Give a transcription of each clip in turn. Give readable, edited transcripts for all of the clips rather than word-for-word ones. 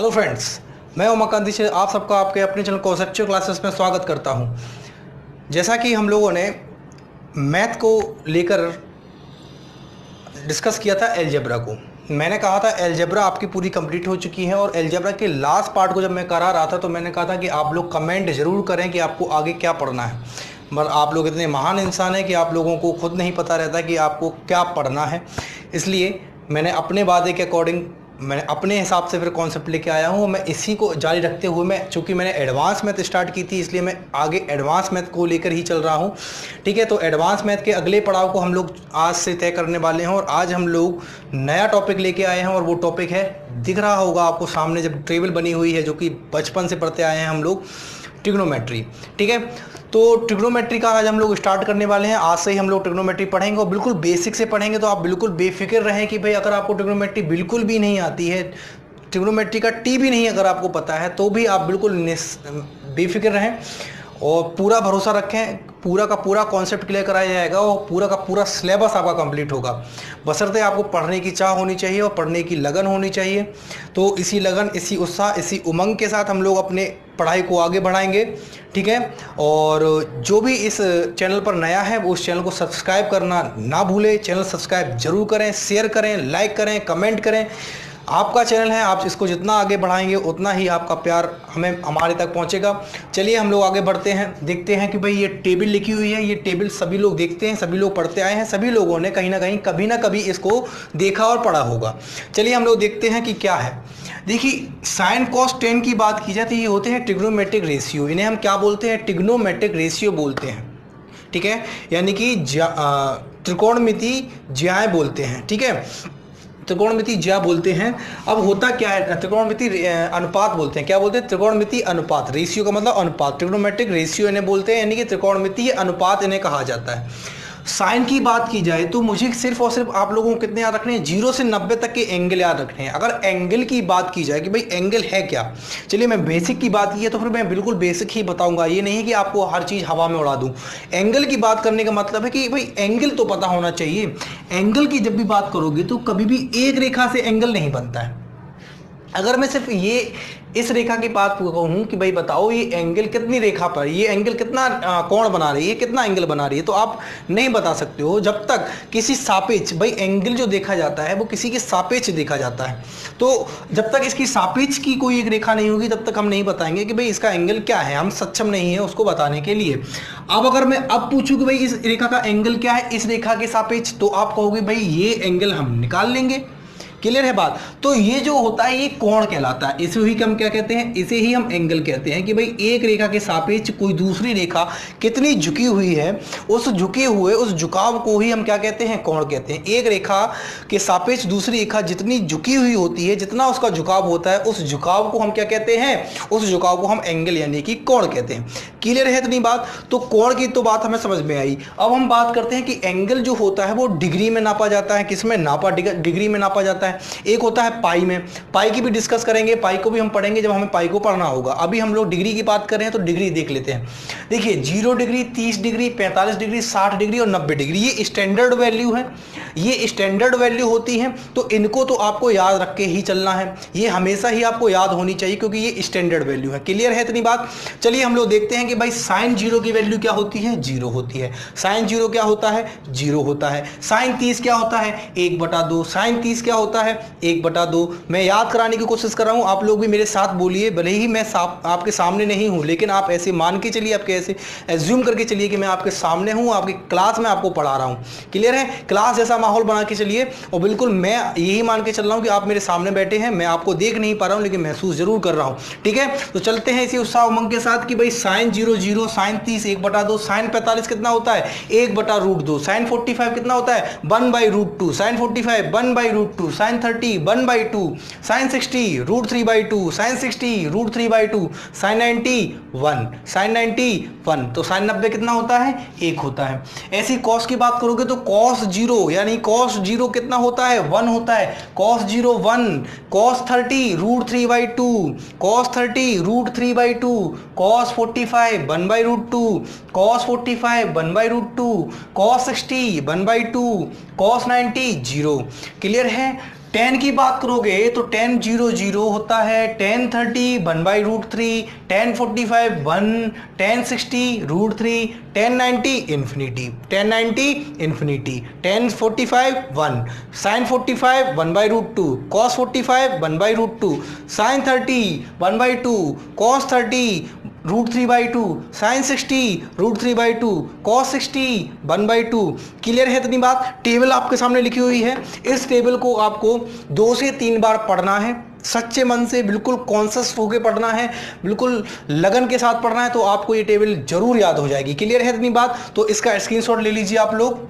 Hello friends, मैं उमाकांति से आप सबका आपके अपने चैनल कॉन्सेप्चुअल क्लासेस में स्वागत करता हूं। जैसा कि हम लोगों ने मैथ को लेकर डिस्कस किया था अलजेब्रा को, मैंने कहा था अलजेब्रा आपकी पूरी कंप्लीट हो चुकी है और अलजेब्रा के लास्ट पार्ट को जब मैं करा रहा था तो मैंने कहा था कि आप लोग कमेंट ज़रूर करें कि आपको आगे क्या पढ़ना है। मगर आप लोग इतने महान इंसान हैं कि आप लोगों को खुद नहीं पता रहता कि आपको क्या पढ़ना है, इसलिए मैंने अपने वादे के अकॉर्डिंग मैंने अपने हिसाब से फिर कॉन्सेप्ट लेके आया हूँ। मैं इसी को जारी रखते हुए चूँकि मैंने एडवांस मैथ स्टार्ट की थी इसलिए मैं आगे एडवांस मैथ को लेकर ही चल रहा हूँ। ठीक है, तो एडवांस मैथ के अगले पड़ाव को हम लोग आज से तय करने वाले हैं और आज हम लोग नया टॉपिक लेके आए हैं और वो टॉपिक है, दिख रहा होगा आपको सामने जब टेबल बनी हुई है, जो कि बचपन से पढ़ते आए हैं हम लोग, ट्रिग्नोमेट्री। ठीक है, तो ट्रिग्नोमेट्री का आज हम लोग स्टार्ट करने वाले हैं। आज से ही हम लोग ट्रिग्नोमेट्री पढ़ेंगे और बिल्कुल बेसिक से पढ़ेंगे, तो आप बिल्कुल बेफिक्र रहें कि भाई अगर आपको ट्रिग्नोमेट्री बिल्कुल भी नहीं आती है, ट्रिग्नोमेट्री का टी भी नहीं अगर आपको पता है, तो भी आप बिल्कुल बेफिक्र रहें और पूरा भरोसा रखें। पूरा का पूरा कॉन्सेप्ट क्लियर कराया जाएगा और पूरा का पूरा सिलेबस आपका कंप्लीट होगा, बशर्ते आपको पढ़ने की चाह होनी चाहिए और पढ़ने की लगन होनी चाहिए। तो इसी लगन, इसी उत्साह, इसी उमंग के साथ हम लोग अपने पढ़ाई को आगे बढ़ाएंगे। ठीक है, और जो भी इस चैनल पर नया है वो उस चैनल को सब्सक्राइब करना ना भूले। चैनल सब्सक्राइब जरूर करें, शेयर करें, लाइक करें, कमेंट करें। आपका चैनल है, आप इसको जितना आगे बढ़ाएंगे उतना ही आपका प्यार हमारे तक पहुंचेगा। चलिए हम लोग आगे बढ़ते हैं, देखते हैं कि भाई ये टेबल लिखी हुई है, ये टेबल सभी लोग देखते हैं, सभी लोग पढ़ते आए हैं, सभी लोगों ने कहीं ना कभी इसको देखा और पढ़ा होगा। चलिए हम लोग देखते हैं कि क्या है। देखिए, साइन कॉस टेन की बात की जाए तो ये होते हैं ट्रिग्नोमेट्रिक रेशियो। इन्हें हम क्या बोलते हैं? ट्रिग्नोमेट्रिक रेशियो बोलते हैं। ठीक है, यानी कि त्रिकोणमिति ज्याय बोलते हैं। ठीक है, त्रिकोणमिति ज्या बोलते हैं। अब होता क्या है, त्रिकोणमिति अनुपात बोलते हैं। क्या बोलते हैं? त्रिकोणमिति अनुपात। रेशियो का मतलब अनुपात, ट्रिग्नोमेट्रिक रेशियो इन्हें बोलते हैं, यानी कि त्रिकोणमिति अनुपात इन्हें कहा जाता है। साइन की बात की जाए तो मुझे सिर्फ और सिर्फ आप लोगों को कितने याद रखने हैं? 0 से 90 तक के एंगल याद रखने हैं। अगर एंगल की बात की जाए कि भाई एंगल है क्या, चलिए मैं बेसिक की बात की है तो फिर मैं बिल्कुल बेसिक ही बताऊंगा, ये नहीं कि आपको हर चीज़ हवा में उड़ा दूं। एंगल की बात करने का मतलब है कि भाई एंगल तो पता होना चाहिए। एंगल की जब भी बात करोगे तो कभी भी एक रेखा से एंगल नहीं बनता है। अगर मैं सिर्फ ये इस रेखा की बात कहूँ कि भाई बताओ ये एंगल कितनी रेखा पर, ये एंगल कितना कोण बना रही है, कितना एंगल बना रही है, तो आप नहीं बता सकते हो जब तक किसी सापेक्ष, भाई एंगल जो देखा जाता है वो किसी के सापेक्ष देखा जाता है। तो जब तक इसकी सापेक्ष की कोई एक रेखा नहीं होगी तब तक हम नहीं बताएंगे कि भाई इसका एंगल क्या है, हम सक्षम नहीं है उसको बताने के लिए। अब अगर मैं अब पूछूं कि भाई इस रेखा का एंगल क्या है इस रेखा के सापेक्ष, तो आप कहोगे भाई ये एंगल हम निकाल लेंगे। क्लियर है बात? तो ये जो होता है ये कोण कहलाता है। इसे ही हम क्या कहते हैं? इसे ही हम एंगल कहते हैं कि भाई एक रेखा के सापेक्ष कोई दूसरी रेखा कितनी झुकी हुई है, उस झुके हुए उस झुकाव को ही हम क्या कहते हैं? कोण कहते हैं। एक रेखा के सापेक्ष दूसरी रेखा जितनी झुकी हुई होती है, जितना उसका झुकाव होता है, उस झुकाव को हम क्या कहते हैं? उस झुकाव को हम एंगल यानी कि कोण कहते हैं। क्लियर है इतनी बात? तो कोण की तो बात हमें समझ में आई। अब हम बात करते हैं कि एंगल जो होता है वो डिग्री में नापा जाता है। किस में नापा? डिग्री में नापा जाता है। एक होता है पाई में। पाई की भी डिस्कस करेंगे, पाई को भी हम पढ़ेंगे जब हमें पाई को पढ़ना होगा। अभी हम लोग डिग्री की बात कर रहे हैं तो डिग्री देख लेते हैं। देखिए 0 डिग्री, 30 डिग्री, 45 डिग्री, 60 डिग्री और 90 डिग्री, ये स्टैंडर्ड वैल्यू है। ये स्टैंडर्ड वैल्यू होती है, तो इनको तो आपको याद रख के ही चलना है। ये हमेशा ही आपको याद होनी चाहिए क्योंकि ये स्टैंडर्ड वैल्यू है। क्लियर है इतनी बात? चलिए हम लोग देखते हैं कि भाई साइन 0 की वैल्यू क्या होती है? 0 होती है। साइन 0 क्या होता है? 0 होता है। साइन 30 क्या होता है? 1/2। साइन 30 क्या होता है? 1/2। मैं याद कराने की कोशिश कर रहा हूं, आप लोग भी मेरे साथ बोलिए। भले ही मैं आपके सामने नहीं हूं, लेकिन आप ऐसे मान के चलिए, आपके ऐसे एज्यूम करके चलिए कि मैं आपके सामने हूं, आपकी क्लास में आपको पढ़ा रहा हूं। क्लियर है? क्लास जैसा माहौल बना के चलिए और बिल्कुल मैं यही मान के चल रहा हूं कि आप मेरे सामने बैठे हैं। मैं आपको देख नहीं पा रहा हूं लेकिन महसूस जरूर कर रहा हूं। ठीक है, तो चलते हैं इसी उत्साह उमंग के साथ कि भाई साइन 0 0, साइन 30 1/2, साइन 45 कितना होता है? 1/√2। साइन 45 कितना होता है? 1/√2। Sine 45 1/√2। Sine 30 1/2। Sine 60 √3/2। Sine 60 √3/2। Sine 90 1। Sine 90 1। तो साइन 90 कितना होता है? 1 होता है। ऐसी कॉस की बात करोगे तो कॉस 0 यानी कॉस 0 कितना होता है? 1 होता है। Cos 0 1। Cos 30 √3/2। Cos 30 √3/2। Cos 45 1/√2। Cos 45 1/√2। Cos 60 1/2। Cos 90 0। Clear है? tan की बात करोगे तो tan 0 0 होता है, tan 30 1/√3, tan 45 1, tan 60 √3, tan 90 infinity, tan 90 infinity, tan 45 1, sin 45 1/√2, cos 45 1/√2, sin 30 1/2, cos 30 √3/2, sin 60 √3/2, cos 60 1/2। Clear है इतनी बात? टेबल आपके सामने लिखी हुई है, इस टेबल को आपको 2 से 3 बार पढ़ना है, सच्चे मन से बिल्कुल कॉन्शियस होकर पढ़ना है, बिल्कुल लगन के साथ पढ़ना है, तो आपको ये टेबल जरूर याद हो जाएगी। क्लियर है इतनी बात? तो इसका स्क्रीनशॉट ले लीजिए आप लोग।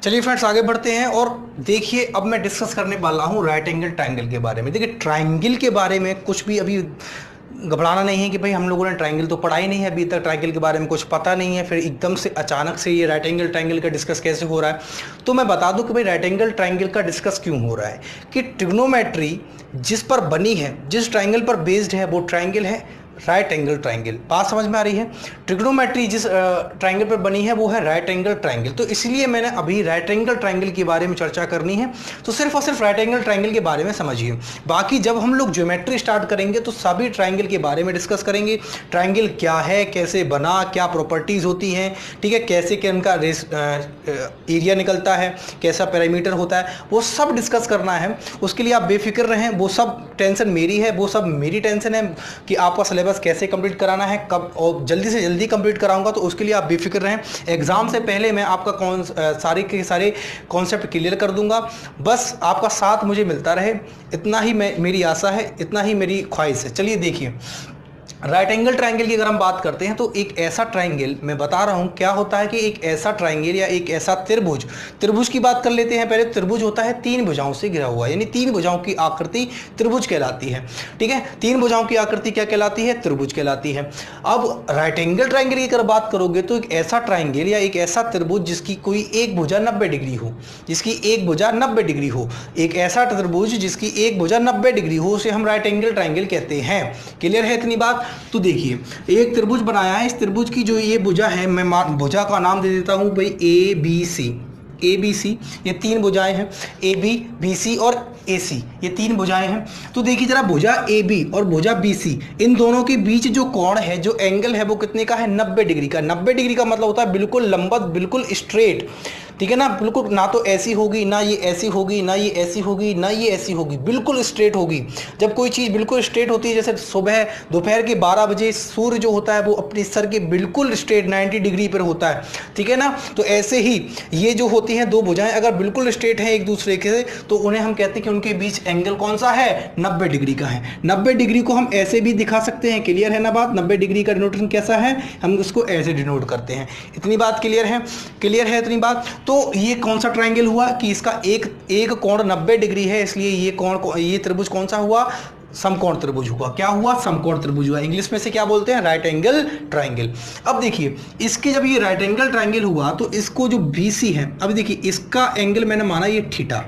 चलिए फ्रेंड्स आगे बढ़ते हैं और देखिए अब मैं डिस्कस करने वाला हूँ राइट एंगल ट्राइंगल के बारे में। देखिए ट्राइंगल के बारे में कुछ भी अभी घबराना नहीं है कि भाई हम लोगों ने ट्राइंगल तो पढ़ा ही नहीं है, अभी तक ट्राइंगल के बारे में कुछ पता नहीं है, फिर एकदम से अचानक से ये राइट एंगल ट्राइंगल का डिस्कस कैसे हो रहा है। तो मैं बता दूं कि भाई राइट एंगल ट्राइंगल का डिस्कस क्यों हो रहा है कि ट्रिग्नोमेट्री जिस पर बनी है, जिस ट्राइंगल पर बेस्ड है, वो ट्राइंगल है राइट एंगल ट्राइंगल। बात समझ में आ रही है? ट्रिग्नोमेट्री जिस ट्राइंगल पर बनी है वो है राइट एंगल ट्राइंगल। तो इसलिए मैंने अभी राइट एंगल ट्राइंगल के बारे में चर्चा करनी है, तो सिर्फ और सिर्फ राइट एंगल ट्राइंगल के बारे में समझिए। बाकी जब हम लोग ज्योमेट्री स्टार्ट करेंगे तो सभी ट्राइंगल के बारे में डिस्कस करेंगे। ट्राइंगल क्या है, कैसे बना, क्या प्रॉपर्टीज़ होती हैं, ठीक है, कैसे क्या उनका एरिया निकलता है, कैसा पैरामीटर होता है, वो सब डिस्कस करना है। उसके लिए आप बेफिक्र रहें, वो सब टेंशन मेरी है, वो सब मेरी टेंशन है कि आपका सिलेबस कैसे कंप्लीट कराना है, कब और जल्दी से जल्दी कंप्लीट कराऊंगा, तो उसके लिए आप बेफिक्र रहें। एग्जाम से पहले मैं आपका सारे के सारे कॉन्सेप्ट क्लियर कर दूंगा। बस आपका साथ मुझे मिलता रहे, इतना ही मेरी आशा है, इतना ही मेरी ख्वाहिश है। चलिए देखिए राइट एंगल ट्राइंगल की अगर हम बात करते हैं तो एक ऐसा ट्राइंगल, मैं बता रहा हूं क्या होता है कि एक ऐसा ट्राइंगल या एक ऐसा त्रिभुज, त्रिभुज की बात कर लेते हैं पहले। त्रिभुज होता है 3 भुजाओं से घिरा हुआ, यानी 3 भुजाओं की आकृति त्रिभुज कहलाती है, ठीक है। 3 भुजाओं की आकृति क्या कहलाती है? त्रिभुज कहलाती है। अब राइट एंगल ट्राइंगल की अगर बात करोगे तो एक ऐसा ट्राइंगल या एक ऐसा त्रिभुज जिसकी कोई एक भुजा 90 डिग्री हो, जिसकी एक भुजा 90 डिग्री हो, एक ऐसा त्रिभुज जिसकी एक भुजा 90 डिग्री हो, उसे हम राइट एंगल ट्राइंगल कहते हैं। क्लियर है इतनी बात? तो देखिए एक त्रिभुज बनाया है, इस त्रिभुज की जो ये भुजा है, मैं भुजा का नाम दे देता हूं भाई A B C. A B C ये 3 भुजाएं हैं, ए बी, बी सी और ए सी, ये 3 भुजाएं हैं। तो देखिए जरा भुजा ए बी और भुजा बी सी, इन दोनों के बीच जो कोण है, जो एंगल है, वो कितने का है? 90 डिग्री का। 90 डिग्री का मतलब होता है बिल्कुल लंबवत, बिल्कुल स्ट्रेट, ठीक है ना, बिल्कुल ना तो ऐसी होगी, ना ये ऐसी होगी, ना ये ऐसी होगी, ना ये ऐसी होगी, बिल्कुल स्ट्रेट होगी। जब कोई चीज़ बिल्कुल स्ट्रेट होती है, जैसे सुबह दोपहर के 12 बजे सूर्य जो होता है वो अपने सर के बिल्कुल स्ट्रेट 90 डिग्री पर होता है, ठीक है ना। तो ऐसे ही ये जो होती हैं 2 भुजाएं अगर बिल्कुल स्ट्रेट हैं एक दूसरे के, तो उन्हें हम कहते हैं कि उनके बीच एंगल कौन सा है? 90 डिग्री का है। 90 डिग्री को हम ऐसे भी दिखा सकते हैं। क्लियर है ना बात? 90 डिग्री का डिनोटेशन कैसा है? हम उसको ऐसे डिनोट करते हैं। इतनी बात क्लियर है? क्लियर है इतनी बात? तो ये कौन सा ट्राइंगल हुआ कि इसका एक कोण 90 डिग्री है, इसलिए ये त्रिभुज कौन सा हुआ? समकोण त्रिभुज हुआ। क्या हुआ? समकोण त्रिभुज हुआ। इंग्लिश में से क्या बोलते हैं? Right angle triangle. अब देखिए इसके जब ये राइट एंगल ट्राइंगल हुआ तो इसको जो BC है, अब देखिए इसका एंगल मैंने माना ये थीटा,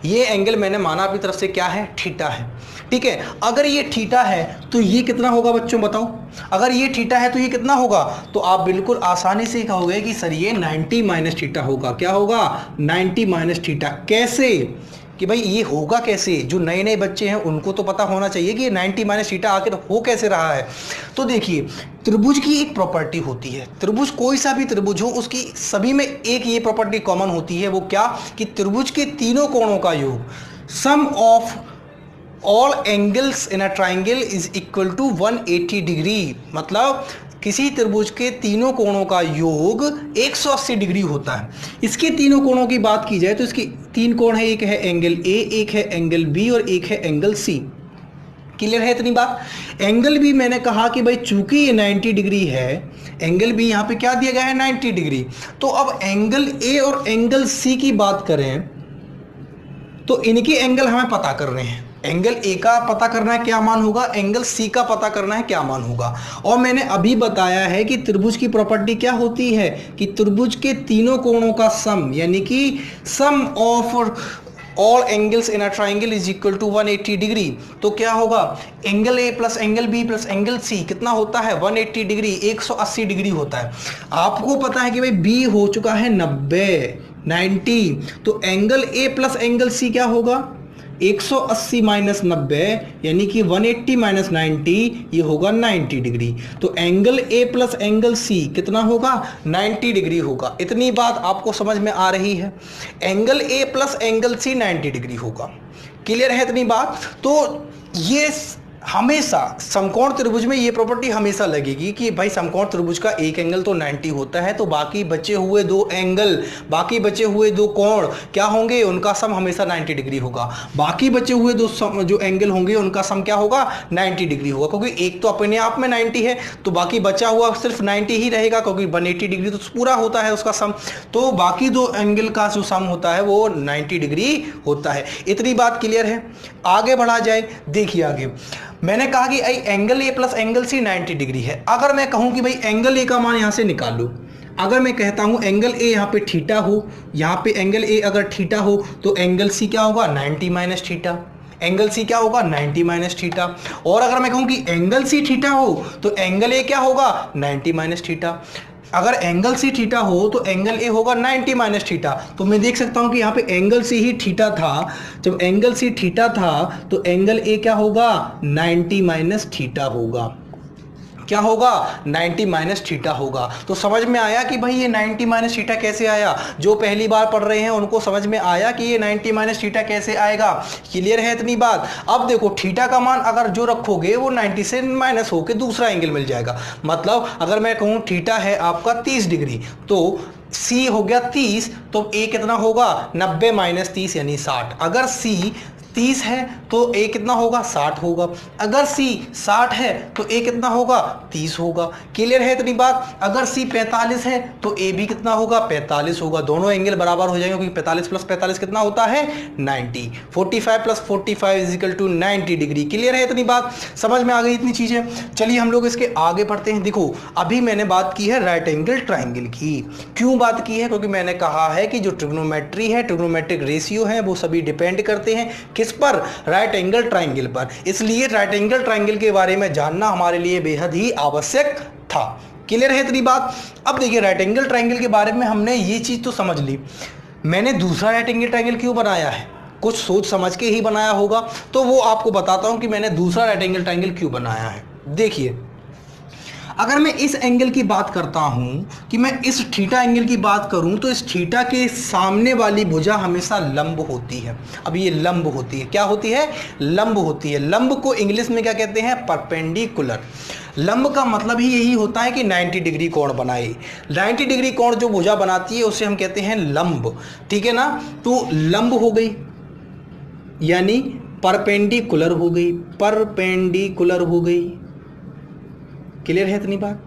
ये एंगल मैंने माना अपनी तरफ से क्या है? थीटा है, ठीक है। अगर ये थीटा है तो ये कितना होगा बच्चों बताओ? अगर ये थीटा है तो ये कितना होगा? तो आप बिल्कुल आसानी से कहोगे कि सर ये 90 माइनस थीटा होगा। क्या होगा? 90 माइनस थीटा। कैसे कि भाई ये होगा कैसे? जो नए नए बच्चे हैं उनको तो पता होना चाहिए कि ये 90 माइनस थीटा आखिर हो कैसे रहा है। तो देखिए त्रिभुज की एक प्रॉपर्टी होती है, त्रिभुज कोई सा भी त्रिभुज हो उसकी सभी में एक ये प्रॉपर्टी कॉमन होती है। वो क्या? कि त्रिभुज के तीनों कोणों का योग, sum of all angles in a triangle is equal to 180 degree. मतलब किसी त्रिभुज के तीनों कोणों का योग 180 डिग्री होता है। इसके तीनों कोणों की बात की जाए तो इसके 3 कोण है, एक है एंगल ए, एक है एंगल बी और एक है एंगल सी। क्लियर है इतनी बात? एंगल भी मैंने कहा कि भाई चूंकि ये 90 डिग्री है, एंगल भी यहाँ पे क्या दिया गया है? 90 डिग्री। तो अब एंगल ए और एंगल सी की बात करें तो इनके एंगल हमें पता कर रहे हैं। एंगल ए का पता करना है क्या मान होगा, एंगल सी का पता करना है क्या मान होगा। और मैंने अभी बताया है कि त्रिभुज की प्रॉपर्टी क्या होती है कि त्रिभुज के तीनों कोणों का सम, यानी कि sum of all angles in a triangle is equal to 180 degree. तो क्या होगा? एंगल ए plus angle b plus angle सी कितना होता है? 180 डिग्री, 180 डिग्री होता है। आपको पता है कि भाई बी हो चुका है 90, 90, तो एंगल ए प्लस एंगल सी क्या होगा? 180 माइनस 90 यानी कि 180 माइनस 90, ये होगा 90 डिग्री। तो एंगल ए प्लस एंगल सी कितना होगा? 90 डिग्री होगा। इतनी बात आपको समझ में आ रही है? एंगल ए प्लस एंगल सी 90 डिग्री होगा। क्लियर है इतनी बात? तो ये हमेशा समकोण त्रिभुज में ये प्रॉपर्टी हमेशा लगेगी कि भाई समकोण त्रिभुज का एक एंगल तो 90 होता है, तो बाकी बचे हुए दो एंगल, बाकी बचे हुए दो कोण क्या होंगे? उनका सम हमेशा 90 डिग्री होगा। बाकी बचे हुए दो जो एंगल होंगे उनका सम क्या होगा? 90 डिग्री होगा, क्योंकि एक तो अपने आप में 90 है, तो बाकी बचा हुआ सिर्फ 90 ही रहेगा, क्योंकि 180 डिग्री तो पूरा होता है उसका सम। तो बाकी दो एंगल का जो सम होता है वो 90 डिग्री होता है। इतनी बात क्लियर है? आगे बढ़ा जाए, देखिए आगे मैंने कहा कि एंगल ए प्लस एंगल सी 90 डिग्री है। अगर मैं कहूं कि भाई एंगल ए का मान यहां से निकालो, अगर मैं कहता हूं एंगल ए यहां पे थीटा हो, यहां पे एंगल ए अगर थीटा हो तो एंगल सी क्या होगा? 90 माइनस थीटा। एंगल सी क्या होगा? 90 माइनस थीटा। और अगर मैं कहूं कि एंगल सी थीटा हो तो एंगल ए क्या होगा? 90 माइनस थीटा। अगर एंगल सी थीटा हो तो एंगल ए होगा 90 माइनस थीटा। तो मैं देख सकता हूं कि यहाँ पे एंगल सी ही थीटा था। जब एंगल सी थीटा था तो एंगल ए क्या होगा? 90 माइनस थीटा होगा। क्या होगा? 90 माइनस थीटा होगा। तो समझ में आया कि भाई ये 90 माइनस थीटा कैसे आया? जो पहली बार पढ़ रहे हैं उनको समझ में आया कि ये 90 माइनस थीटा कैसे आएगा? क्लियर है इतनी बात? अब देखो थीटा का मान अगर जो रखोगे वो 90 से माइनस होकर दूसरा एंगल मिल जाएगा। मतलब अगर मैं कहूँ थीटा है आपका 30 डिग्री, तो सी हो गया 30, तो ए कितना होगा? 90 माइनस 30 यानी 60। अगर सी 30 है तो ए कितना होगा? 60 होगा। अगर सी 60 है तो ए कितना होगा? 30 होगा। क्लियर है इतनी बात? अगर सी 45 है तो ए भी कितना होगा? 45 होगा। दोनों एंगल बराबर हो जाएंगे, क्योंकि 45 प्लस 45 कितना होता है? 90। 45 plus 45 is equal to 90 degree. Clear है इतनी बात? समझ में आ गई इतनी चीजें? चलिए हम लोग इसके आगे बढ़ते हैं। देखो अभी मैंने बात की है राइट एंगल ट्राइंगल की। क्यों बात की है? क्योंकि मैंने कहा है कि जो ट्रिग्नोमेट्री है, ट्रिग्नोमेट्रिक रेशियो है, वो सभी डिपेंड करते हैं किस पर? राइट एंगल ट्राइंगल पर। इसलिए राइट एंगल ट्राइंगल के बारे में जानना हमारे लिए बेहद ही आवश्यक था। क्लियर है इतनी बात? अब देखिए राइट एंगल ट्राइंगल के बारे में हमने ये चीज तो समझ ली। मैंने दूसरा राइट एंगल ट्राइंगल क्यों बनाया है? कुछ सोच समझ के ही बनाया होगा, तो वो आपको बताता हूं कि मैंने दूसरा राइट एंगल ट्राइंगल क्यों बनाया है। देखिए अगर मैं इस एंगल की बात करता हूं कि मैं इस थीटा एंगल की बात करूं, तो इस थीटा के सामने वाली भुजा हमेशा लंब होती है। अब ये लंब होती है, क्या होती है? लंब होती है। लंब को इंग्लिश में क्या कहते हैं? परपेंडिकुलर। लंब का मतलब ही यही होता है कि 90 डिग्री कोण बनाए। 90 डिग्री कोण जो भुजा बनाती है उसे हम कहते हैं लंब। ठीक है ना? तो लंब हो गई यानी परपेंडिकुलर हो गई, परपेंडिकुलर हो गई। क्लियर है इतनी बात?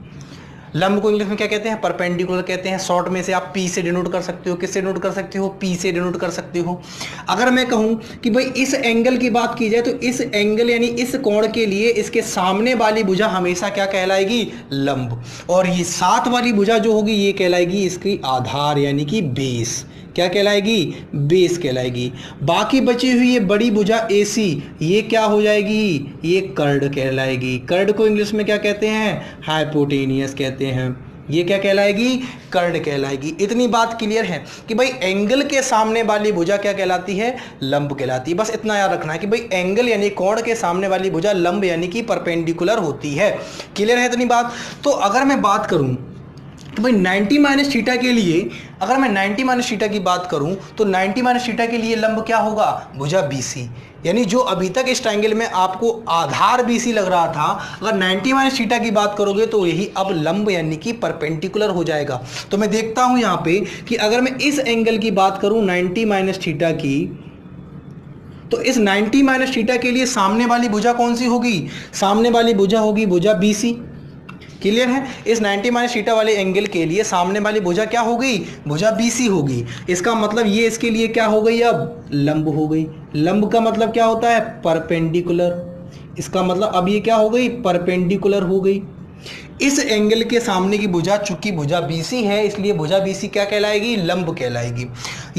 लंब को इंग्लिश में क्या कहते हैं? परपेंडिकुलर कहते हैं। शॉर्ट में से आप पी से डिनोट कर सकते हो। किससे डिनोट कर सकते हो? पी से डिनोट कर सकते हो। अगर मैं कहूं कि भाई इस एंगल की बात की जाए तो इस एंगल यानी इस कोण के लिए इसके सामने वाली भुजा हमेशा क्या कहलाएगी? लंब। और ये साथ वाली भुजा जो होगी ये कहलाएगी इसकी आधार यानी कि बेस। क्या कहलाएगी? बेस कहलाएगी। बाकी बची हुई ये बड़ी भुजा AC ये क्या हो जाएगी? ये कर्ड कहलाएगी। कर्ड को इंग्लिश में क्या कहते हैं? हाइपोटेनियस कहते हैं। ये क्या कहलाएगी? कर्ड कहलाएगी। इतनी बात क्लियर है कि भाई एंगल के सामने वाली भुजा क्या कहलाती है? लंब कहलाती है। बस इतना याद रखना है कि भाई एंगल यानी कोण के सामने वाली भुजा लंब यानी कि परपेंडिकुलर होती है। क्लियर है इतनी बात? तो अगर मैं बात करूं तो भाई 90 माइनस थीटा के लिए, अगर मैं 90 माइनस थीटा की बात करूं तो 90 माइनस थीटा के लिए लंब क्या होगा? भुजा BC। यानी जो अभी तक इस ट्रायंगल में आपको आधार BC लग रहा था, अगर 90 माइनस थीटा की बात करोगे तो यही अब लंब यानी कि परपेंडिकुलर हो जाएगा। तो मैं देखता हूं यहां पे कि अगर मैं इस एंगल की बात करूं 90 माइनस थीटा की, तो इस 90 माइनस थीटा के लिए सामने वाली भुजा कौन सी होगी? सामने वाली भुजा होगी भुजा BC। क्लियर है? इस 90 माइनस थीटा वाले एंगल के लिए सामने वाली भुजा क्या हो गई? भुजा BC होगी। इसका मतलब ये इसके लिए क्या हो गई? अब लंब हो गई। लंब का मतलब क्या होता है? परपेंडिकुलर। इसका मतलब अब ये क्या हो गई? परपेंडिकुलर हो गई। इस एंगल के सामने की भुजा चूंकि भुजा BC है इसलिए भुजा BC क्या कहलाएगी? लंब कहलाएगी।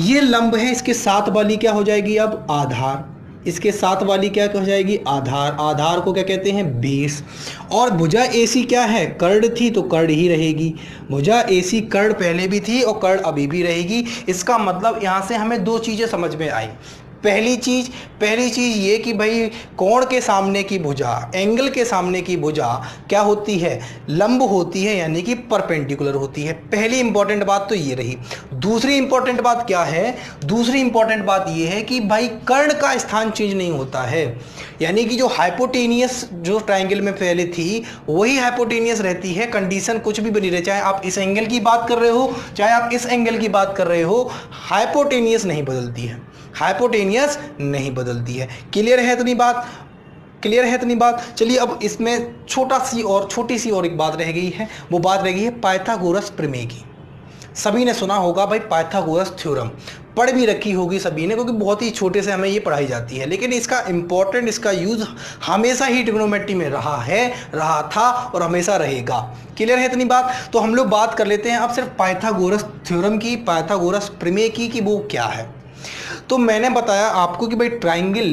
ये लंब है, इसके साथ वाली क्या हो जाएगी? अब आधार। इसके साथ वाली क्या हो जाएगी, आधार। आधार को क्या कहते हैं, बेस। और भुजा AC क्या है, कर्ण थी तो कर्ण ही रहेगी। भुजा AC कर्ण पहले भी थी और कर्ण अभी भी रहेगी। इसका मतलब यहाँ से हमें दो चीज़ें समझ में आई। पहली चीज़ ये कि भाई कोण के सामने की भुजा, एंगल के सामने की भुजा क्या होती है, लंब होती है, यानी कि परपेंडिकुलर होती है। पहली इंपॉर्टेंट बात तो ये रही। दूसरी इंपॉर्टेंट बात क्या है, दूसरी इंपॉर्टेंट बात ये है कि भाई कर्ण का स्थान चेंज नहीं होता है, यानी कि जो हाइपोटेनियस जो ट्राइंगल में पहले थी वही हाइपोटेनियस रहती है। कंडीशन कुछ भी बनी रहे, चाहे आप इस एंगल की बात कर रहे हो चाहे आप इस एंगल की बात कर रहे हो, हाइपोटेनियस नहीं बदलती है, हाइपोटेनियस नहीं बदलती है। क्लियर है इतनी बात, क्लियर है इतनी बात। चलिए अब इसमें छोटी सी और एक बात रह गई है, वो बात रह गई है पाइथागोरस प्रमेय की। सभी ने सुना होगा भाई पाइथागोरस थ्योरम, पढ़ भी रखी होगी सभी ने, क्योंकि बहुत ही छोटे से हमें ये पढ़ाई जाती है, लेकिन इसका इंपॉर्टेंट, इसका यूज हमेशा ही ट्रिग्नोमेट्री में रहा है, रहा था और हमेशा रहेगा। क्लियर है इतनी बात। तो हम लोग बात कर लेते हैं अब सिर्फ पाइथागोरस थ्योरम की, पाइथागोरस प्रमेय की, कि वो क्या है। तो मैंने बताया आपको कि भाई ट्राइंगल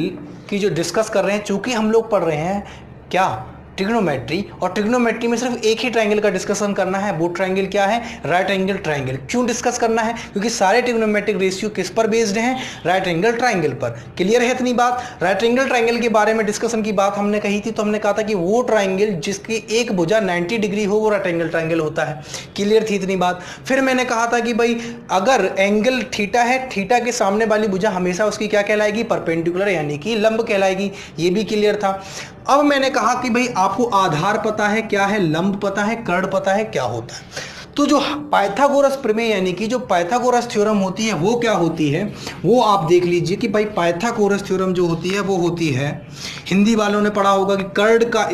की जो डिस्कस कर रहे हैं, चूंकि हम लोग पढ़ रहे हैं क्या, ट्रिग्नोमेट्री, और ट्रिग्नोमेट्री में सिर्फ एक ही ट्राइंगल का डिस्कशन करना है। वो ट्राइंगल क्या है, राइट एंगल ट्राइंगल। क्यों डिस्कस करना है, क्योंकि सारे ट्रिग्नोमेट्रिक रेशियो किस पर बेस्ड हैं, राइट एंगल ट्राइंगल पर। क्लियर है इतनी बात। राइट एंगल ट्राइंगल के बारे में डिस्कशन की बात हमने कही थी, तो हमने कहा था कि वो ट्राइंगल जिसकी एक भुजा 90 डिग्री हो वो राइट एंगल ट्राइंगल होता है। क्लियर थी इतनी बात। फिर मैंने कहा था कि भाई अगर एंगल थीटा है, थीटा के सामने वाली भुजा हमेशा उसकी क्या कहलाएगी, परपेंडिकुलर, यानी कि लंब कहलाएगी। ये भी क्लियर था। अब मैंने कहा कि भाई आपको आधार पता है क्या है, लंब पता है, कर्ण पता है क्या होता है। तो जो पाइथागोरस प्रमेय यानी कि जो पाइथागोरस थ्योरम होती है वो क्या होती है, वो आप देख लीजिए कि भाई पाइथागोरस थ्योरम जो होती है वो होती है, हिंदी वालों ने पढ़ा होगा कि कर्ण का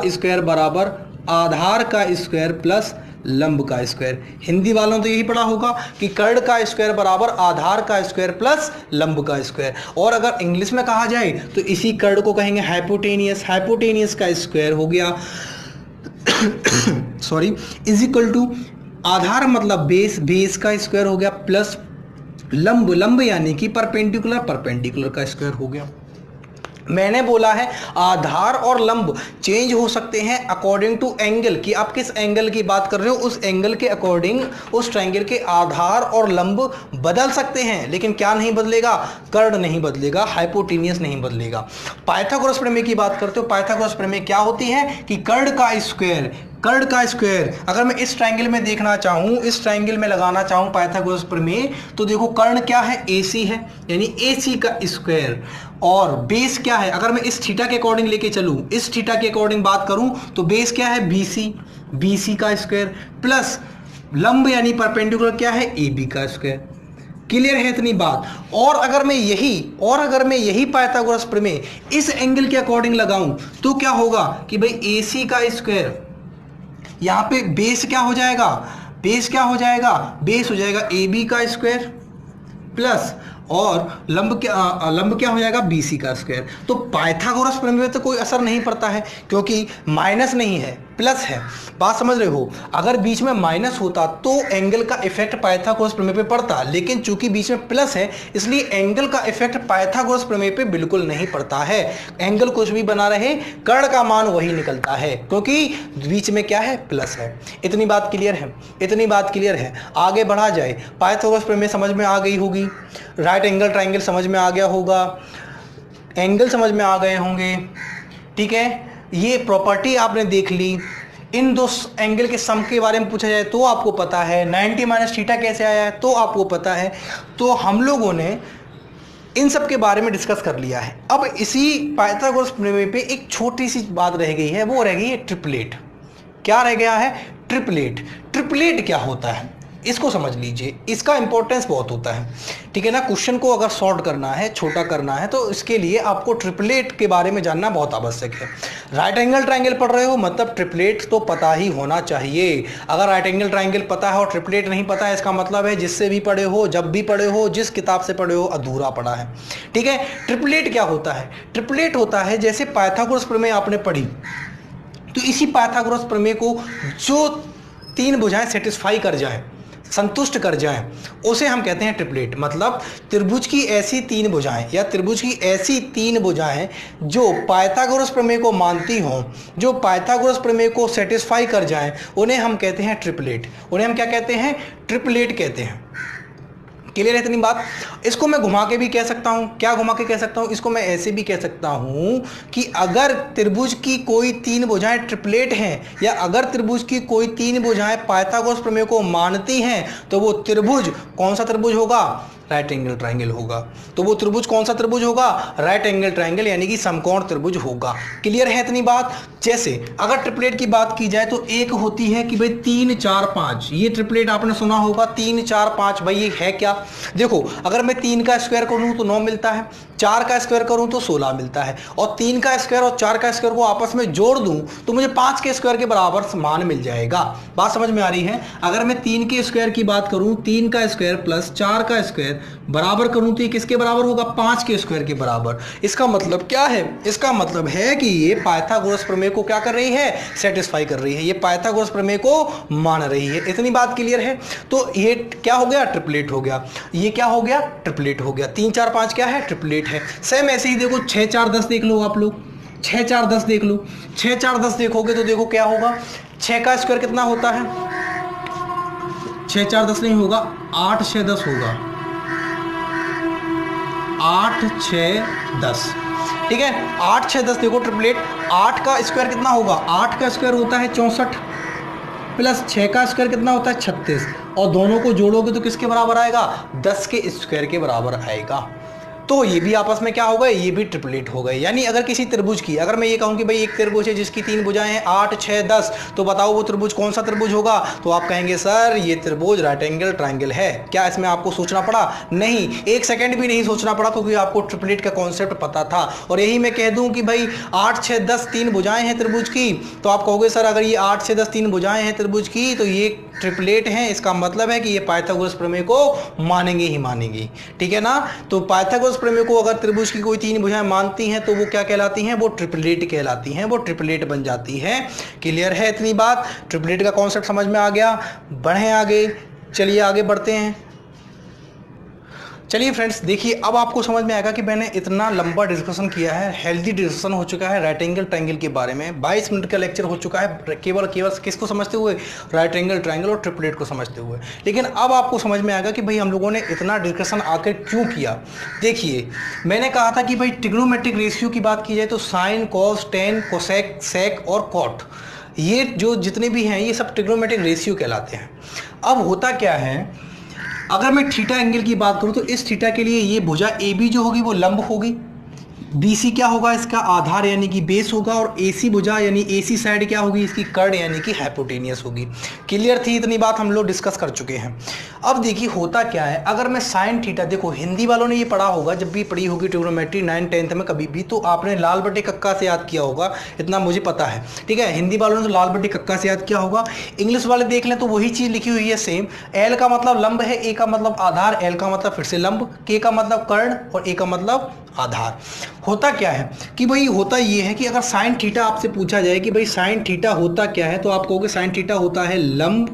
स्क्वायर बराबर आधार का स्क्वायर प्लस लंब का स्क्वायर। हिंदी वालों तो यही पढ़ा होगा कि कर्ण का स्क्वायर बराबर आधार का स्क्वायर प्लस लंब का स्क्वायर। और अगर इंग्लिश में कहा जाए तो इसी कर्ण को कहेंगे हाइपोटेनियस। हाइपोटेनियस का स्क्वायर हो गया सॉरी, इज इक्वल टू आधार मतलब बेस, बेस का स्क्वायर हो गया प्लस लंब, लंब यानी कि परपेंडिकुलर, परपेंडिकुलर का स्क्वायर हो गया। मैंने बोला है आधार और लंब चेंज हो सकते हैं अकॉर्डिंग टू एंगल, कि आप किस एंगल की बात कर रहे हो, उस एंगल के अकॉर्डिंग उस ट्रायंगल के आधार और लंब बदल सकते हैं, लेकिन क्या नहीं बदलेगा, कर्ण नहीं बदलेगा, हाइपोटेनियस नहीं बदलेगा। पाइथागोरस प्रमेय की बात करते हो, पाइथागोरस प्रमेय क्या होती है कि कर्ण का स्क्वायर, कर्ण का स्क्वायर अगर मैं इस ट्रायंगल में देखना चाहूँ, इस ट्रायंगल में लगाना चाहूँ पाइथागोरस प्रमेय, तो देखो कर्ण क्या है, AC है, यानी AC का स्क्वायर, और बेस क्या है, अगर मैं इस थीटा के अकॉर्डिंग लेके चलूँ, इस थीटा के अकॉर्डिंग बात करूँ तो बेस क्या है, BC का स्क्वायर प्लस लंब यानी परपेंडिकुलर क्या है, AB का स्क्वायर। क्लियर है इतनी बात। और अगर मैं यही पाइथागोरस प्रमेय इस एंगल के अकॉर्डिंग लगाऊं तो क्या होगा कि भाई AC का स्क्वायर, यहाँ पे बेस क्या हो जाएगा, बेस हो जाएगा AB का स्क्वायर प्लस और लंब क्या हो जाएगा, BC का स्क्वायर। तो पाइथागोरस प्रमेय में तो कोई असर नहीं पड़ता है, क्योंकि माइनस नहीं है, प्लस है। बात समझ रहे हो। अगर बीच में माइनस होता तो एंगल का इफेक्ट पाइथागोरस प्रमेय पे पड़ता, लेकिन चूंकि बीच में प्लस है इसलिए एंगल का इफेक्ट पाइथागोरस प्रमेय पे बिल्कुल नहीं पड़ता है। एंगल कुछ भी बना रहे, कर्ण का मान वही निकलता है, क्योंकि बीच में क्या है, प्लस है। इतनी बात क्लियर है। आगे बढ़ा जाए, पाइथागोरस प्रमेय समझ में आ गई होगी, राइट एंगल ट्राइंगल समझ में आ गया होगा, एंगल समझ में आ गए होंगे, ठीक है। ये प्रॉपर्टी आपने देख ली। इन दो एंगल के सम के बारे में पूछा जाए तो आपको पता है, 90 माइनस थीटा कैसे आया है तो आपको पता है। तो हम लोगों ने इन सब के बारे में डिस्कस कर लिया है। अब इसी पाइथागोरस प्रमेय पे एक छोटी सी बात रह गई है, वो रह गई है ट्रिपलेट। क्या रह गया है, ट्रिपलेट। ट्रिपलेट क्या होता है इसको समझ लीजिए, इसका इंपॉर्टेंस बहुत होता है, ठीक है ना। क्वेश्चन को अगर शॉर्ट करना है, छोटा करना है, तो इसके लिए आपको ट्रिपलेट के बारे में जानना बहुत आवश्यक है। राइट एंगल ट्रायंगल पढ़ रहे हो मतलब ट्रिपलेट तो पता ही होना चाहिए। अगर राइट एंगल ट्रायंगल पता है और ट्रिपलेट नहीं पता है, इसका मतलब है जिससे भी पढ़े हो, जब भी पढ़े हो, जिस किताब से पढ़े हो, अधूरा पढ़ा है, ठीक है। ट्रिपलेट क्या होता है, ट्रिपलेट होता है जैसे पाइथागोरस प्रमेय आपने पढ़ी, तो इसी पाइथागोरस प्रमेय को जो 3 भुजाएं सेटिस्फाई कर जाए, संतुष्ट कर जाएं, उसे हम कहते हैं ट्रिपलेट। मतलब त्रिभुज की ऐसी तीन भुजाएं या त्रिभुज की ऐसी तीन भुजाएं जो पाइथागोरस प्रमेय को मानती हों, जो पाइथागोरस प्रमेय को सेटिस्फाई कर जाएं, उन्हें हम कहते हैं ट्रिपलेट। उन्हें हम क्या कहते हैं? ट्रिपलेट कहते हैं। क्लियर है इतनी बात? इसको मैं घुमा के भी कह सकता हूं। क्या घुमा के कह सकता हूं? इसको मैं ऐसे भी कह सकता हूं कि अगर त्रिभुज की कोई तीन भुजाएं ट्रिपलेट हैं, या अगर त्रिभुज की कोई तीन भुजाएं पाइथागोरस प्रमेय को मानती हैं, तो वो त्रिभुज कौन सा त्रिभुज होगा? राइट एंगल ट्राइंगल होगा। तो वो त्रिभुज कौन सा त्रिभुज होगा? राइट एंगल ट्राइंगल, यानी कि समकोण त्रिभुज होगा। क्लियर है इतनी बात? जैसे अगर ट्रिपलेट की बात की जाए तो एक होती है कि भाई 3 4 5, ये ट्रिपलेट आपने सुना होगा 3 4 5। भाई ये है क्या? देखो, अगर मैं 3 का स्क्वायर करूं तो 9 मिलता है, 4 का स्क्वायर करूं तो 16 मिलता है, और 3 का स्क्वायर और 4 का स्क्वायर को आपस में जोड़ दूं तो मुझे 5 के स्क्वायर के बराबर मान मिल जाएगा। बात समझ में आ रही है? अगर मैं 3 के स्क्वायर की बात करूं, 3 का स्क्वायर प्लस 4 का स्क्वायर बराबर करूं तो ये किसके बराबर होगा? 5 के स्क्वायर के बराबर। इसका मतलब क्या है? इसका मतलब है कि ये पाइथागोरस प्रमेय को क्या कर रही है? सेटिस्फाई कर रही है। ये पाइथागोरस प्रमेय को मान रही है। इतनी बात क्लियर है? तो ये क्या हो गया? ट्रिपलेट हो गया। ये क्या हो गया? ट्रिपलेट हो गया। 3 4 5 क्या है? ट्रिपलेट है। सेम ऐसे ही देखो 6 4 10 देख लो आप लोग, 6 4 10 देख लो। 6 4 10 देखोगे तो देखो क्या होगा? 6 का स्क्वायर कितना होता है? 6 4 10 नहीं होगा, 8 6 10 होगा। 8 6 10, ठीक है। 8 6 10 देखो ट्रिपलेट। 8 का स्क्वायर कितना होगा? 8 का स्क्वायर होता है 64, प्लस 6 का स्क्वायर कितना होता है? 36, और दोनों को जोड़ोगे तो किसके बराबर आएगा? 10 के स्क्वायर के बराबर आएगा। तो ये भी आपस में क्या हो गए? ये भी ट्रिपलेट हो गए। यानी अगर किसी त्रिभुज की, अगर मैं ये कहूँ कि भाई एक त्रिभुज है जिसकी तीन भुजाएं हैं 8 6 10, तो बताओ वो त्रिभुज कौन सा त्रिभुज होगा? तो आप कहेंगे सर ये त्रिभुज राइट एंगल ट्राइंगल है। क्या इसमें आपको सोचना पड़ा? नहीं, एक सेकंड भी नहीं सोचना पड़ा, क्योंकि आपको ट्रिपलेट का कॉन्सेप्ट पता था। और यही मैं कह दूं कि भाई 8 6 10 तीन भुजाएं हैं त्रिभुज की, तो आप कहोगे सर अगर ये 8 6 10 तीन भुजाएं हैं त्रिभुज की तो ये ट्रिपलेट हैं। इसका मतलब है कि ये पाइथागोरस प्रमेय को मानेंगे ही मानेंगे, ठीक है ना? तो पाइथागोरस प्रमेय को अगर त्रिभुज की कोई तीन भुजाएं मानती हैं तो वो क्या कहलाती हैं? वो ट्रिपलेट कहलाती हैं, वो ट्रिपलेट बन जाती हैं। क्लियर है इतनी बात? ट्रिपलेट का कॉन्सेप्ट समझ में आ गया? बढ़ें आगे, चलिए आगे बढ़ते हैं। चलिए फ्रेंड्स, देखिए अब आपको समझ में आएगा कि मैंने इतना लंबा डिस्कशन किया है, हेल्दी डिस्कशन हो चुका है राइट एंगल ट्रायंगल के बारे में। 22 मिनट का लेक्चर हो चुका है केवल किसको समझते हुए? राइट एंगल ट्रायंगल और ट्रिपलेट को समझते हुए। लेकिन अब आपको समझ में आएगा कि भाई हम लोगों ने इतना डिस्कशन आकर क्यों किया। देखिए, मैंने कहा था कि भाई ट्रिग्नोमेट्रिक रेशियो की बात की जाए तो साइन, कॉस, टेन, कोसेक, सेक और कॉट, ये जो जितने भी हैं ये सब ट्रिग्नोमेट्रिक रेशियो कहलाते हैं। अब होता क्या है, अगर मैं थीटा एंगल की बात करूं तो इस थीटा के लिए ये भुजा ए बी जो होगी वो लंब होगी, BC क्या होगा? इसका आधार यानी कि बेस होगा, और AC भुजा यानी AC साइड क्या होगी? इसकी कर्ण यानी कि हाइपोटेनियस होगी। क्लियर थी? इतनी बात हम लोग डिस्कस कर चुके हैं। अब देखिए होता क्या है, अगर मैं साइन थीटा, देखो हिंदी वालों ने ये पढ़ा होगा, जब भी पढ़ी होगी ट्रिग्नोमेट्री 9th 10th में कभी भी, तो आपने लाल बटे कक्का से याद किया होगा, इतना मुझे पता है, ठीक है। हिंदी वालों ने तो लाल बटे कक्का से याद किया होगा। इंग्लिश वाले देख लें तो वही चीज़ लिखी हुई है सेम। L का मतलब लंब है, A का मतलब आधार, L का मतलब फिर से लंब, K का मतलब कर्ण और A का मतलब आधार। होता क्या है कि भाई होता ये है कि अगर साइन थीटा आपसे पूछा जाए कि भाई साइन थीटा होता क्या है, तो आप कहोगे साइन थीटा होता है लंब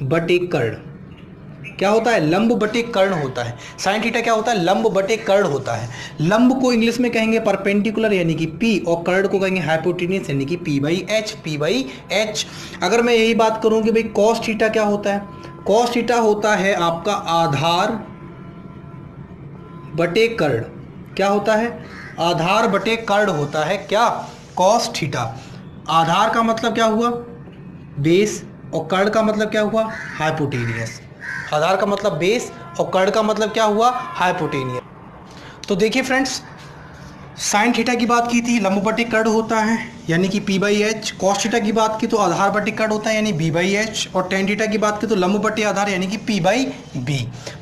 बटे कर्ण। क्या होता है? लंब बटे कर्ण होता है। साइन थीटा क्या होता है? लंब बटे कर्ण होता है। लंब को इंग्लिश में कहेंगे परपेंडिकुलर यानी कि P, और कर्ण को कहेंगे हाइपोटेनियस यानी कि P/H। अगर मैं यही बात करूं कि भाई कॉस थीटा क्या होता है, कॉस थीटा होता है आपका आधार बटे कर्ण। क्या होता है? आधार बटे कर्ण होता है। क्या? Cos theta. आधार का मतलब क्या हुआ? बेस, और कर्ण का मतलब क्या हुआ? हाइपोटेनियस। आधार का मतलब बेस और कर्ण का मतलब क्या हुआ? हाइपोटेनियस। तो देखिए फ्रेंड्स, साइन थीटा की बात की थी, लंब बटे कर्ण होता है यानी कि P/H। कॉस थीटा की बात की तो आधार बटे कर्ण होता है यानी B/H, और टेन थीटा की बात की तो लंब बटे आधार यानी कि P/B।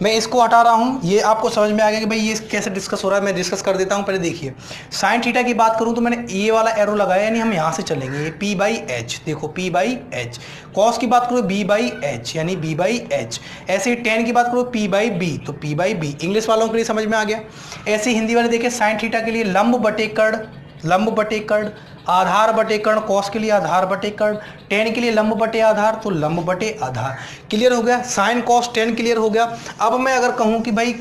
मैं इसको हटा रहा हूँ, ये आपको समझ में आ गया कि भाई ये कैसे डिस्कस हो रहा है। मैं डिस्कस कर देता हूँ। पहले देखिए, साइन थीटा की बात करूँ तो मैंने ये वाला एरो लगाया, यानी हम यहाँ से चलेंगे, ये P/H, देखो P/H। कॉस की बात करो B/H यानी B/H। ऐसे ही टेन की बात करो P/B, तो P/B। इंग्लिश वालों के लिए समझ में आ गया। ऐसे हिंदी वाले देखिए, साइन थीटा के लिए लंब बटे कर्ण लंब बटे कर्ण, आधार बटे कर्ण, कॉस के लिए आधार बटे कर्ण, टेन के लिए लंब बटे आधार, तो लंब बटे आधार। क्लियर हो गया, साइन कॉस टेन क्लियर हो गया। अब मैं अगर कहूँ कि भाई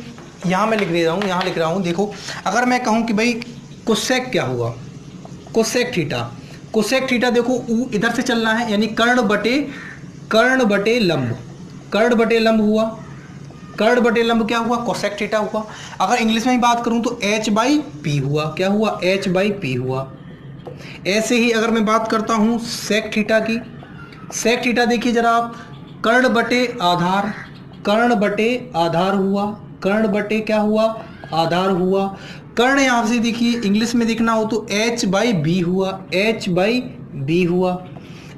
यहाँ मैं लिख रहा हूँ, यहाँ लिख रहा हूँ, देखो अगर मैं कहूँ कि भाई कोसेक क्या हुआ, कोसेक थीटा, कोसेक थीटा देखो इधर से चलना है, यानी कर्ण बटे लंब, कर्ण बटे लंब हुआ, कर्ण बटे लंब क्या हुआ, कोसेक थीटा हुआ। अगर इंग्लिश में ही बात करूं तो h बाई पी हुआ, क्या हुआ, h बाई पी हुआ। ऐसे ही अगर मैं बात करता हूं सेक थीटा की, सेक थीटा देखिए जरा आप, कर्ण बटे आधार, कर्ण बटे आधार हुआ, कर्ण बटे क्या हुआ, आधार हुआ। कर्ण यहाँ से देखिए इंग्लिश में देखना हो तो h बाई बी हुआ, h बाई बी हुआ।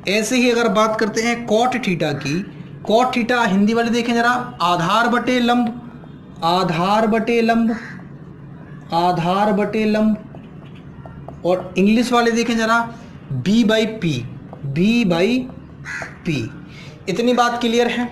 ऐसे ही अगर बात करते हैं कॉट थीटा की, कॉट थीटा हिंदी वाले देखें जरा, आधार बटे लंब, आधार बटे लंब, आधार बटे लंब। और इंग्लिश वाले देखें जरा, b by P, b by P. इतनी बात क्लियर है,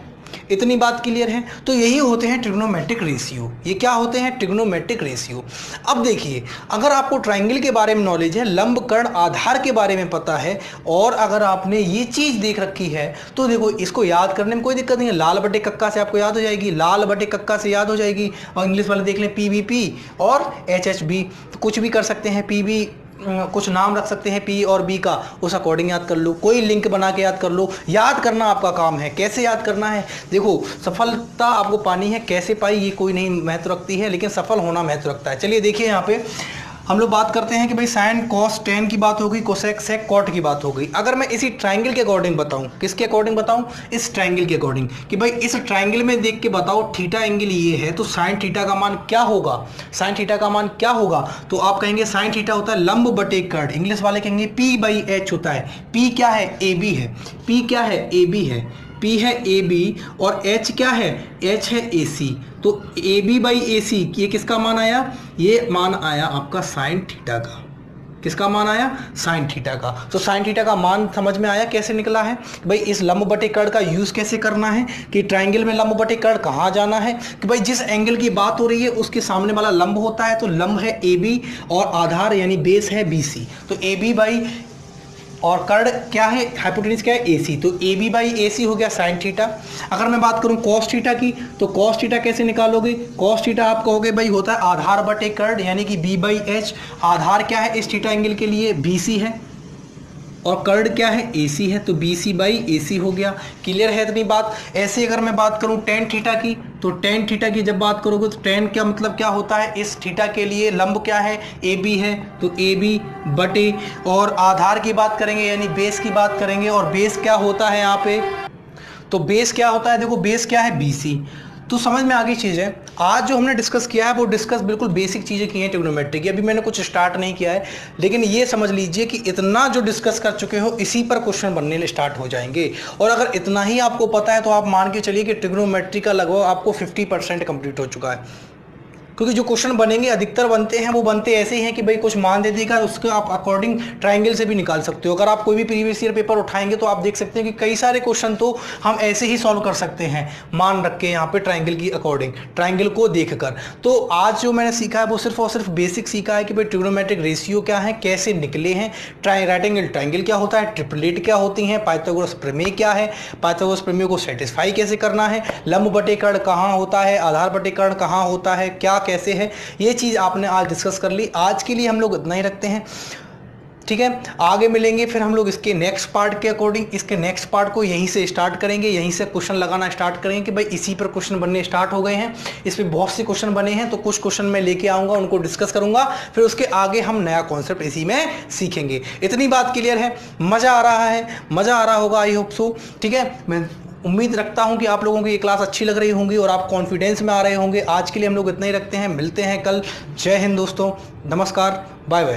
इतनी बात क्लियर है। तो यही होते हैं ट्रिग्नोमेट्रिक रेशियो। ये क्या होते हैं, ट्रिग्नोमेट्रिक रेशियो। अब देखिए अगर आपको ट्राइंगल के बारे में नॉलेज है, लंब कर्ण आधार के बारे में पता है, और अगर आपने ये चीज़ देख रखी है तो देखो इसको याद करने में कोई दिक्कत नहीं है। लाल बटे कक्का से आपको याद हो जाएगी, लाल बटे कक्का से याद हो जाएगी। और इंग्लिश वाले देख लें PBP और HHB, तो कुछ भी कर सकते हैं, PB कुछ नाम रख सकते हैं P और B का, उस अकॉर्डिंग याद कर लो, कोई लिंक बना के याद कर लो। याद करना आपका काम है, कैसे याद करना है। देखो सफलता आपको पानी है, कैसे पाई ये कोई नहीं महत्व रखती है, लेकिन सफल होना महत्व रखता है। चलिए देखिए यहाँ पे हम लोग बात करते हैं कि भाई साइन कॉस टेन की बात हो गई, कोसेक सेक कॉट की बात हो गई। अगर मैं इसी ट्राइंगल के अकॉर्डिंग बताऊं, किसके अकॉर्डिंग बताऊं, इस ट्राइंगल के अकॉर्डिंग, कि भाई इस ट्राइंगल में देख के बताओ थीटा एंगल ये है तो साइन थीटा का मान क्या होगा, साइन थीटा का मान क्या होगा। तो आप कहेंगे साइन थीटा होता है लंब बटे कर्ण, इंग्लिश वाले कहेंगे P बाई H होता है। P क्या है, AB है, P क्या है, AB है, P है AB, और H क्या है, H है AC। तो AB बाई AC ये किसका मान आया, ये मान आया आपका साइन थीटा का। किसका मान आया, साइन थीटा का। तो साइन थीटा का मान समझ में आया कैसे निकला है। भाई इस लंब बटे कर्ण का यूज़ कैसे करना है, कि ट्राइंगल में लंब बटे कर्ण कहाँ जाना है, कि भाई जिस एंगल की बात हो रही है उसके सामने वाला लंब होता है, तो लंब है AB और आधार यानी बेस है BC। तो AB बाई और कर्ण क्या है, हाइपोटेन्यूज क्या है, AC। तो AB बाई AC हो गया साइन थीटा। अगर मैं बात करूं कॉस थीटा की, तो कॉस थीटा कैसे निकालोगे, कॉस थीटा आप कहोगे भाई होता है आधार बटे कर्ण यानी कि B बाई H। आधार क्या है इस थीटा एंगल के लिए, BC है, और कर्ण क्या है, AC है, तो BC बाई AC हो गया। क्लियर है इतनी बात। ऐसे अगर मैं बात करूं टेन थीटा की, तो टेन थीटा की जब बात करोगे तो टेन का मतलब क्या होता है, इस थीटा के लिए लंब क्या है, AB है, तो AB बटे, और आधार की बात करेंगे यानी बेस की बात करेंगे, और बेस क्या होता है यहाँ पे, तो बेस क्या होता है, देखो बेस क्या है, BC। तो समझ में आ गई चीज़ है। आज जो हमने डिस्कस किया है वो डिस्कस बिल्कुल बेसिक चीज़ें की हैं ट्रिग्नोमेट्री की, अभी मैंने कुछ स्टार्ट नहीं किया है, लेकिन ये समझ लीजिए कि इतना जो डिस्कस कर चुके हो इसी पर क्वेश्चन बनने स्टार्ट हो जाएंगे। और अगर इतना ही आपको पता है तो आप मान के चलिए कि ट्रिग्नोमेट्री का लगभग आपको 50% कंप्लीट हो चुका है। क्योंकि जो क्वेश्चन बनेंगे अधिकतर बनते हैं वो बनते ऐसे ही हैं कि भाई कुछ मान दे देगा, उसके आप अकॉर्डिंग ट्राइंगल से भी निकाल सकते हो। अगर आप कोई भी प्रीवियस ईयर पेपर उठाएंगे तो आप देख सकते हैं कि कई सारे क्वेश्चन तो हम ऐसे ही सॉल्व कर सकते हैं मान रख के यहाँ पे ट्राइंगल की अकॉर्डिंग, ट्राइंगल को देखकर। तो आज जो मैंने सीखा है वो सिर्फ और सिर्फ बेसिक सीखा है कि भाई ट्रिग्नोमेट्रिक रेशियो क्या है, कैसे निकले हैं, राइट एंगल ट्राइंगल क्या होता है, ट्रिपलेट क्या होती हैं, पाइथागोरस प्रमेय क्या है, पाइथागोरस प्रमेय को सेटिस्फाई कैसे करना है, लंब बटे कर्ण कहाँ होता है, आधार बटे कर्ण कहाँ होता है, क्या कैसे है, ये चीज़ आपने आज डिस्कस कर ली। आज के लिए हम लोग इतना ही रखते हैं, ठीक है। आगे मिलेंगे फिर हम लोग इसके नेक्स्ट पार्ट के अकॉर्डिंग, इसके नेक्स्ट पार्ट को यहीं से स्टार्ट करेंगे, यहीं से क्वेश्चन लगाना स्टार्ट करेंगे कि भाई इसी पर क्वेश्चन बनने स्टार्ट हो गए हैं, इस पर बहुत से क्वेश्चन बने हैं, तो कुछ क्वेश्चन मैं लेके आऊँगा, उनको डिस्कस करूँगा, फिर उसके आगे हम नया कॉन्सेप्ट इसी में सीखेंगे। इतनी बात क्लियर है, मज़ा आ रहा है, मज़ा आ रहा होगा, आई होप सो, ठीक है। मैं उम्मीद रखता हूं कि आप लोगों को ये क्लास अच्छी लग रही होंगी और आप कॉन्फिडेंस में आ रहे होंगे। आज के लिए हम लोग इतना ही रखते हैं, मिलते हैं कल। जय हिंद दोस्तों, नमस्कार, बाय बाय।